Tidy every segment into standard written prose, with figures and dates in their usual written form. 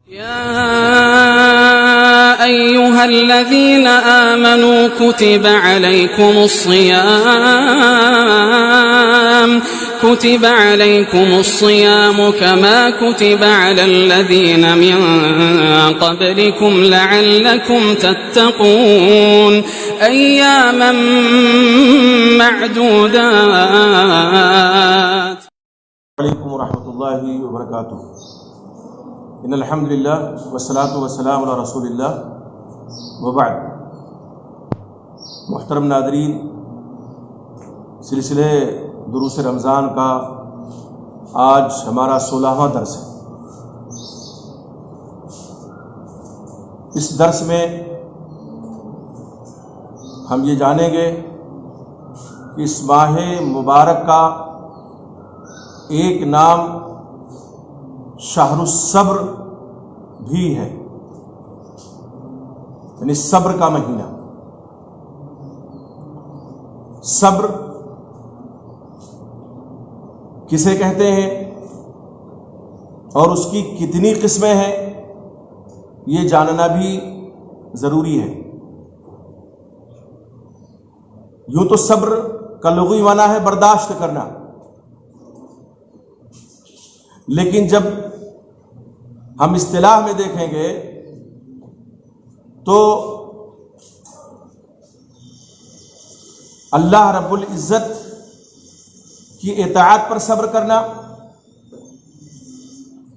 يا أيها الذين آمنوا كتب عليكم الصيام كما كتب على الذين من قبلكم لعلكم تتقون أياما معدودات. علیکم ورحمۃ اللہ وبرکاتہ. ان الحمد للہ والصلاۃ والسلام علی رسول اللہ وبعد. محترم ناظرین، سلسلے دروس رمضان کا آج ہمارا 16واں درس ہے. اس درس میں ہم یہ جانیں گے کہ اس ماہ مبارک کا ایک نام شہر الصبر بھی ہے، یعنی صبر کا مہینہ. صبر کسے کہتے ہیں اور اس کی کتنی قسمیں ہیں، یہ جاننا بھی ضروری ہے. یوں تو صبر کا لغوی معنی ہے برداشت کرنا، لیکن جب ہم اصطلاح میں دیکھیں گے تو اللہ رب العزت کی اطاعت پر صبر کرنا،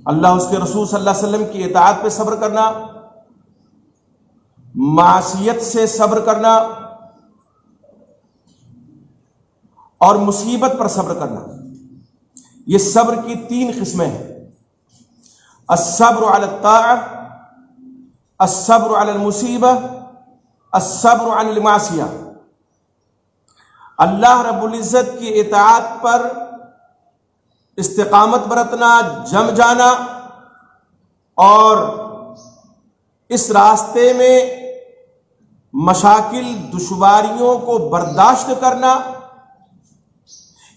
اللہ اس کے رسول صلی اللہ علیہ وسلم کی اطاعت پہ صبر کرنا، معصیت سے صبر کرنا اور مصیبت پر صبر کرنا، یہ صبر کی 3 قسمیں ہیں. الصبر علی الطاعہ، الصبر علی المصیبہ، الصبر عن المعصیہ. اللہ رب العزت کی اطاعت پر استقامت برتنا، جم جانا اور اس راستے میں مشاکل دشواریوں کو برداشت کرنا،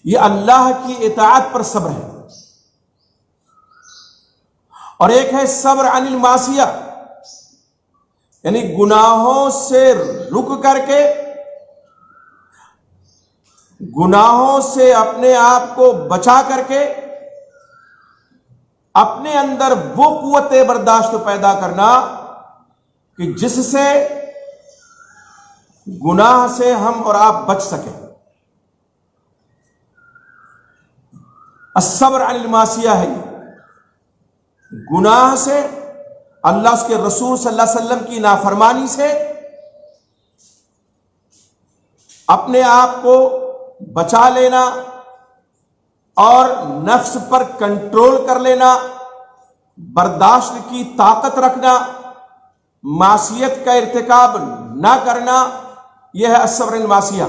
یہ اللہ کی اطاعت پر صبر ہے. اور ایک ہے صبر عن المعصیہ، یعنی گناہوں سے رک کر کے، گناہوں سے اپنے آپ کو بچا کر کے اپنے اندر وہ قوت برداشت پیدا کرنا کہ جس سے گناہ سے ہم اور آپ بچ سکیں. الصبر عن المعصیہ ہے گناہ سے، اللہ اس کے رسول صلی اللہ علیہ وسلم کی نافرمانی سے اپنے آپ کو بچا لینا اور نفس پر کنٹرول کر لینا، برداشت کی طاقت رکھنا، معصیت کا ارتکاب نہ کرنا، یہ ہے الصبر عن المعصیہ.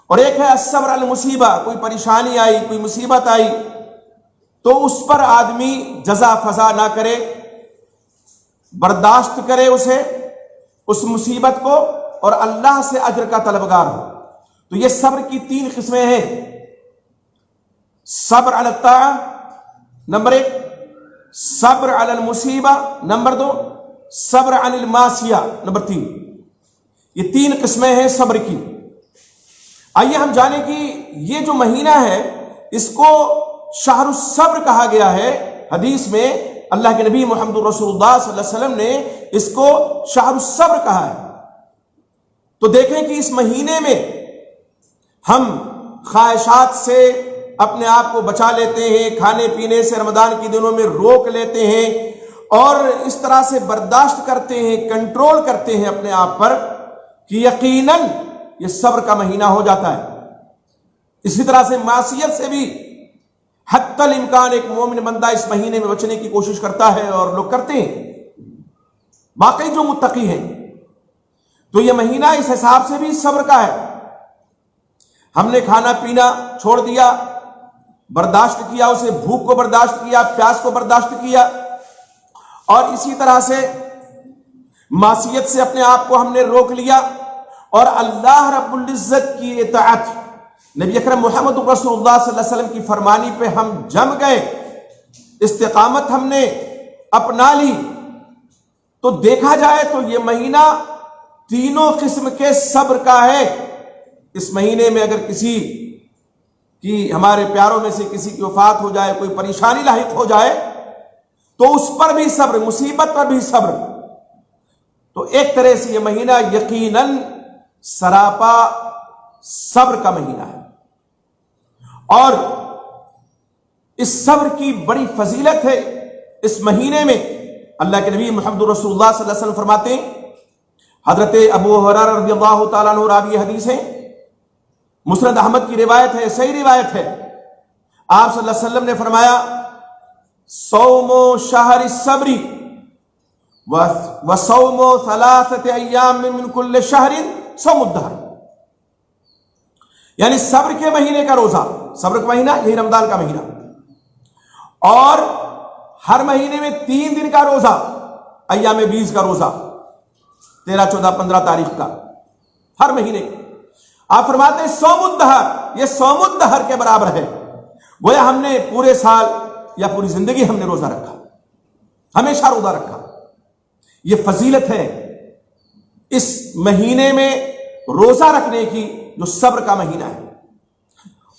اور ایک ہے الصبر علی المصیبہ، کوئی پریشانی آئی، کوئی مصیبت آئی تو اس پر آدمی جزا فضا نہ کرے، برداشت کرے اسے، اس مصیبت کو، اور اللہ سے اجر کا طلبگار ہو. تو یہ صبر کی 3 قسمیں ہیں. صبر علی الطاعہ نمبر 1، صبر علی المصیبہ نمبر 2، صبر عن المعصیہ نمبر 3. یہ 3 قسمیں ہیں صبر کی. آئیے ہم جانیں کہ یہ جو مہینہ ہے اس کو شہر الصبر کہا گیا ہے. حدیث میں اللہ کے نبی محمد رسول اللہ صلی اللہ علیہ وسلم نے اس کو شہر الصبر کہا ہے. تو دیکھیں کہ اس مہینے میں ہم خواہشات سے اپنے آپ کو بچا لیتے ہیں، کھانے پینے سے رمضان کے دنوں میں روک لیتے ہیں اور اس طرح سے برداشت کرتے ہیں، کنٹرول کرتے ہیں اپنے آپ پر کہ یقیناً یہ صبر کا مہینہ ہو جاتا ہے. اسی طرح سے معصیت سے بھی حتی الامکان ایک مومن بندہ اس مہینے میں بچنے کی کوشش کرتا ہے اور لوگ کرتے ہیں، واقعی جو متقی ہیں. تو یہ مہینہ اس حساب سے بھی صبر کا ہے. ہم نے کھانا پینا چھوڑ دیا، برداشت کیا، اسے بھوک کو برداشت کیا، پیاس کو برداشت کیا، اور اسی طرح سے معصیت سے اپنے آپ کو ہم نے روک لیا اور اللہ رب العزت کی اطاعت، نبی اکرم محمد رسول اللہ صلی اللہ علیہ وسلم کی فرمانی پہ ہم جم گئے، استقامت ہم نے اپنا لی تو دیکھا جائے تو یہ مہینہ تینوں قسم کے صبر کا ہے۔ اس مہینے میں اگر کسی کی، ہمارے پیاروں میں سے کسی کی وفات ہو جائے، کوئی پریشانی لاحق ہو جائے تو اس پر بھی صبر، مصیبت پر بھی صبر۔ تو ایک طرح سے یہ مہینہ یقیناً سراپا صبر کا مہینہ ہے، اور اس صبر کی بڑی فضیلت ہے۔ اس مہینے میں اللہ کے نبی محمد رسول اللہ صلی اللہ علیہ وسلم فرماتے ہیں، حضرت ابو ہریرہ رضی اللہ تعالیٰ عنہ راوی حدیث ہے، مسند احمد کی روایت ہے، صحیح روایت ہے، آپ صلی اللہ علیہ وسلم نے فرمایا صوم شہر الصبر وصوم ثلاثة ایام من کل شہر صوم الدہر، یعنی صبر کے مہینے کا روزہ، صبر کا مہینہ یہی رمضان کا مہینہ، اور ہر مہینے میں 3 دن کا روزہ، ایام 20 کا روزہ، 13، 14، 15 تاریخ کا، ہر مہینے۔ آپ فرماتے ہیں صوم الدہر، یہ صوم الدہر کے برابر ہے، گویا ہم نے پورے سال یا پوری زندگی ہم نے روزہ رکھا، ہمیشہ روزہ رکھا۔ یہ فضیلت ہے اس مہینے میں روزہ رکھنے کی، جو صبر کا مہینہ ہے۔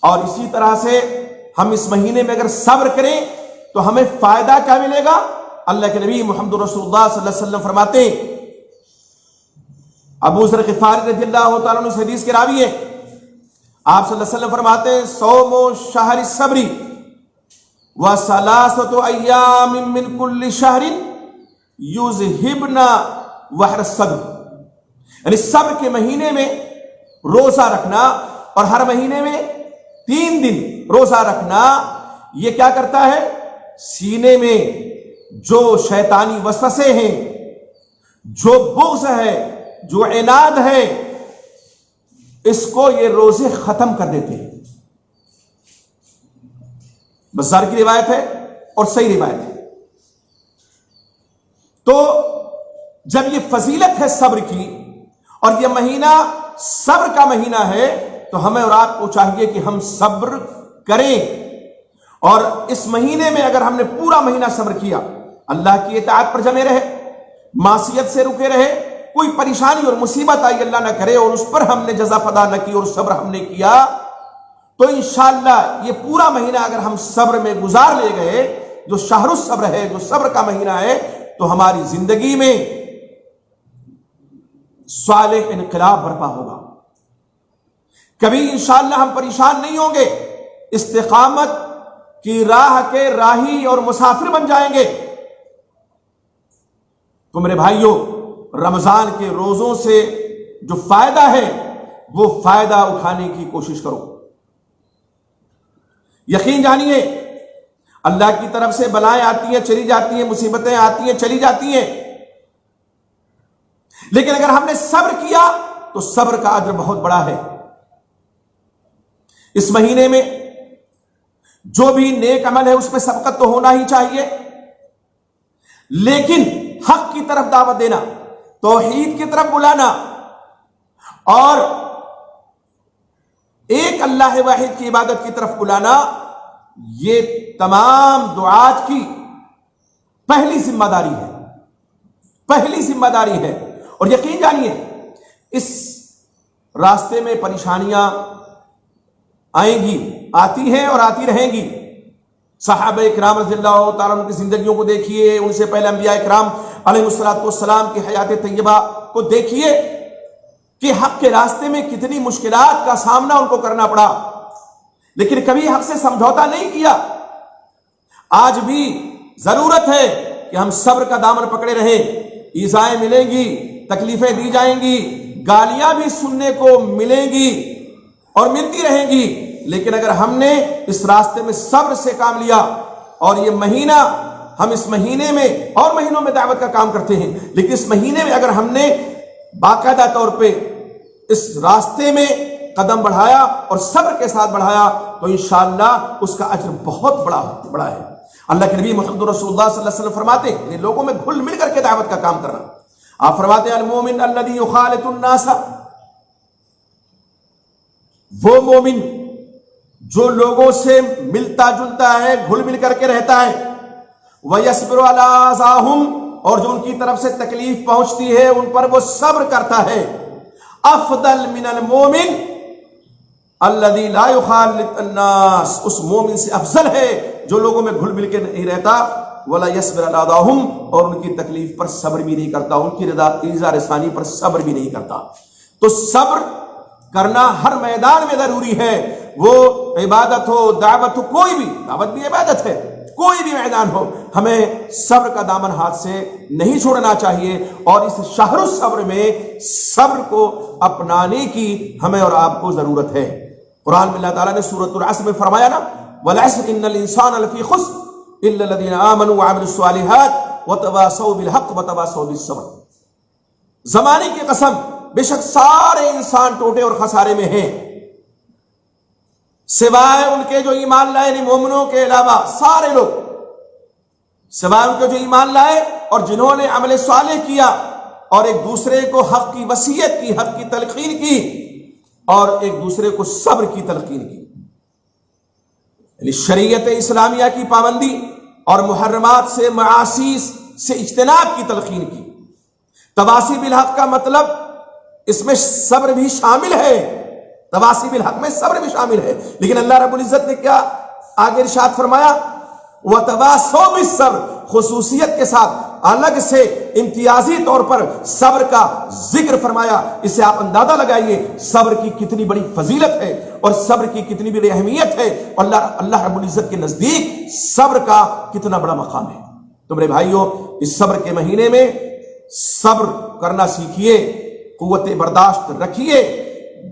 اور اسی طرح سے ہم اس مہینے میں اگر صبر کریں تو ہمیں فائدہ کیا ملے گا؟ اللہ کے نبی محمد رسول اللہ صلی اللہ علیہ وسلم فرماتے ہیں، ابو ذر غفاری رضی اللہ تعالیٰ عنہ اس حدیث کے راوی ہیں، آپ صلی اللہ علیہ وسلم فرماتے ہیں صوم شہر الصبر وثلاثة ایام من کل شہر یذہبن وحر الصدر، یعنی صبر کے مہینے میں روزہ رکھنا اور ہر مہینے میں 3 دن روزہ رکھنا، یہ کیا کرتا ہے؟ سینے میں جو شیطانی وسوسے ہیں، جو بغض ہے، جو عناد ہے، اس کو یہ روزے ختم کر دیتے ہیں۔ بزار کی روایت ہے اور صحیح روایت ہے۔ تو جب یہ فضیلت ہے صبر کی، اور یہ مہینہ صبر کا مہینہ ہے، تو ہمیں اور آپ کو چاہیے کہ ہم صبر کریں، اور اس مہینے میں اگر ہم نے پورا مہینہ صبر کیا، اللہ کی اطاعت پر جمے رہے، معصیت سے رکے رہے، کوئی پریشانی اور مصیبت آئی اللہ نہ کرے اور اس پر ہم نے جزا فدا نہ کی اور صبر ہم نے کیا، تو انشاءاللہ یہ پورا مہینہ اگر ہم صبر میں گزار لے گئے، جو شہر الصبر ہے، جو صبر کا مہینہ ہے، تو ہماری زندگی میں صالح انقلاب برپا ہوگا۔ کبھی انشاءاللہ ہم پریشان نہیں ہوں گے، استقامت کی راہ کے راہی اور مسافر بن جائیں گے۔ تو میرے بھائیوں، رمضان کے روزوں سے جو فائدہ ہے وہ فائدہ اٹھانے کی کوشش کرو۔ یقین جانیے اللہ کی طرف سے بلائیں آتی ہیں، چلی جاتی ہیں، مصیبتیں آتی ہیں، چلی جاتی ہیں، لیکن اگر ہم نے صبر کیا تو صبر کا اجر بہت بڑا ہے۔ اس مہینے میں جو بھی نیک عمل ہے اس میں سبقت تو ہونا ہی چاہیے، لیکن حق کی طرف دعوت دینا، توحید کی طرف بلانا، اور ایک اللہ واحد کی عبادت کی طرف بلانا، یہ تمام دعات کی پہلی ذمہ داری ہے، پہلی ذمہ داری ہے۔ اور یقین جانیے اس راستے میں پریشانیاں آئیں گی، آتی ہیں اور آتی رہیں گی۔ صحابہ اکرام رضی اللہ تعالیٰ عنہ کی زندگیوں کو دیکھیے، ان سے پہلے انبیاء اکرام علیہ السلام کی حیات طیبہ کو دیکھیے کہ حق کے راستے میں کتنی مشکلات کا سامنا ان کو کرنا پڑا، لیکن کبھی حق سے سمجھوتا نہیں کیا۔ آج بھی ضرورت ہے کہ ہم صبر کا دامن پکڑے رہیں۔ ایذائیں ملیں گی، تکلیفیں دی جائیں گی، گالیاں بھی سننے کو ملیں گی اور ملتی رہیں گی، لیکن اگر ہم نے اس راستے میں صبر سے کام لیا، اور یہ مہینہ ہم اس مہینے میں اور مہینوں میں دعوت کا کام کرتے ہیں، لیکن اس مہینے میں اگر ہم نے باقاعدہ طور پہ اس راستے میں قدم بڑھایا اور صبر کے ساتھ بڑھایا تو انشاءاللہ اس کا اجر بہت بڑا ہے۔ اللہ کے نبی محمد رسول اللہ صلی اللہ علیہ وسلم فرماتے ہیں کہ لوگوں میں گھل مل کر کے دعوت کا کام کرنا۔ آپ فرماتے ہیں المومن الذی یخالط الناس، وہ مومن جو لوگوں سے ملتا جلتا ہے، گھل مل کر کے رہتا ہے، وَيَصْبِرُ عَلَىٰ أَذَاهُمْ اور جو ان کی طرف سے تکلیف پہنچتی ہے ان پر وہ صبر کرتا ہے. افضل من المومن الذي لا يخالط الناس اس مومن سے افضل ہے جو لوگوں میں گھل مل کے نہیں رہتا. وَلَا يَصْبِرُ عَلَىٰ أَذَاهُمْ اور ان کی تکلیف پر صبر بھی نہیں کرتا, ان کی ایذا رسانی پر صبر بھی نہیں کرتا. تو صبر کرنا ہر میدان میں ضروری ہے, وہ عبادت ہو, دعوت ہو, کوئی بھی دعوت بھی عبادت ہے, کوئی بھی میدان ہو, ہمیں صبر کا دامن ہاتھ سے نہیں چھوڑنا چاہیے. اور اس شہر الصبر میں صبر کو اپنانے کی ہمیں اور آپ کو ضرورت ہے. قرآن میں اللہ تعالیٰ نے سورۃ العصر میں فرمایا نا, وَالْعَصْرِ إِنَّ الْإِنسَانَ لَفِي خُسْرٍ إِلَّا الَّذِينَ آمَنُوا وَعَمِلُوا الصَّالِحَاتِ وَتَوَاصَوْا بِالْحَقِّ وَتَوَاصَوْا بِالصَّبْرِ. زمانے کی قسم بے شک سارے انسان ٹوٹے اور خسارے میں ہیں, سوائے ان کے جو ایمان لائے, یعنی مومنوں کے علاوہ سارے لوگ, سوائے ان کے جو ایمان لائے اور جنہوں نے عمل صالح کیا اور ایک دوسرے کو حق کی وصیت کی, حق کی تلقین کی, اور ایک دوسرے کو صبر کی تلقین کی. یعنی شریعت اسلامیہ کی پابندی اور محرمات سے, معاصی سے اجتناب کی تلقین کی. تواصی بالحق کا مطلب اس میں صبر بھی شامل ہے, تواصی بالحق میں صبر بھی شامل ہے. لیکن اللہ رب العزت نے کیا آگے ارشاد فرمایا, وَتَوَاصَوْا بِالصَّبْرِ, خصوصیت کے ساتھ الگ سے امتیازی طور پر صبر کا ذکر فرمایا. اس سے آپ اندازہ لگائیے صبر کی کتنی بڑی فضیلت ہے اور صبر کی کتنی بڑی اہمیت ہے, اور اللہ رب العزت کے نزدیک صبر کا کتنا بڑا مقام ہے. تو میرے بھائیوں, اس صبر کے مہینے میں صبر کرنا سیکھیے, قوت برداشت رکھیے.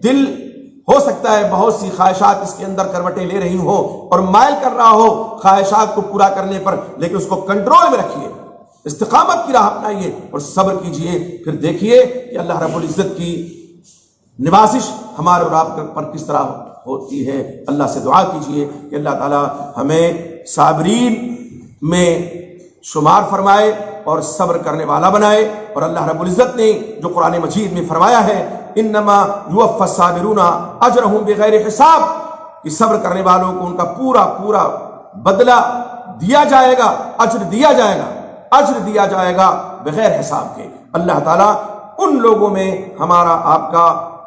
دل ہو سکتا ہے بہت سی خواہشات اس کے اندر کروٹیں لے رہی ہوں اور مائل کر رہا ہو خواہشات کو پورا کرنے پر, لیکن اس کو کنٹرول میں رکھیے, استقامت کی راہ اپنائیے اور صبر کیجئے. پھر دیکھیے کہ اللہ رب العزت کی نوازش ہمارے اور آپ پر کس طرح ہوتی ہے. اللہ سے دعا کیجئے کہ اللہ تعالی ہمیں صابرین میں شمار فرمائے اور صبر کرنے والا بنائے. اور اللہ رب العزت نے جو قرآن مجید میں فرمایا ہے, انما یوفی الصابرون اجرهم بغیر حساب, کہ صبر کرنے والوں کو ان کا پورا پورا بدلہ دیا جائے گا, اجر دیا جائے گا, اجر دیا جائے گا بغیر حساب کے. اللہ تعالیٰ ان لوگوں میں ہمارا, آپ کا,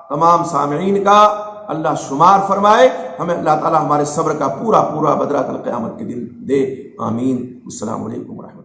تمام سامعین کا اللہ شمار فرمائے. ہمیں اللہ تعالیٰ ہمارے صبر کا پورا پورا بدلہ کل قیامت کے دن دے. آمین. السلام علیکم ورحمۃ اللہ.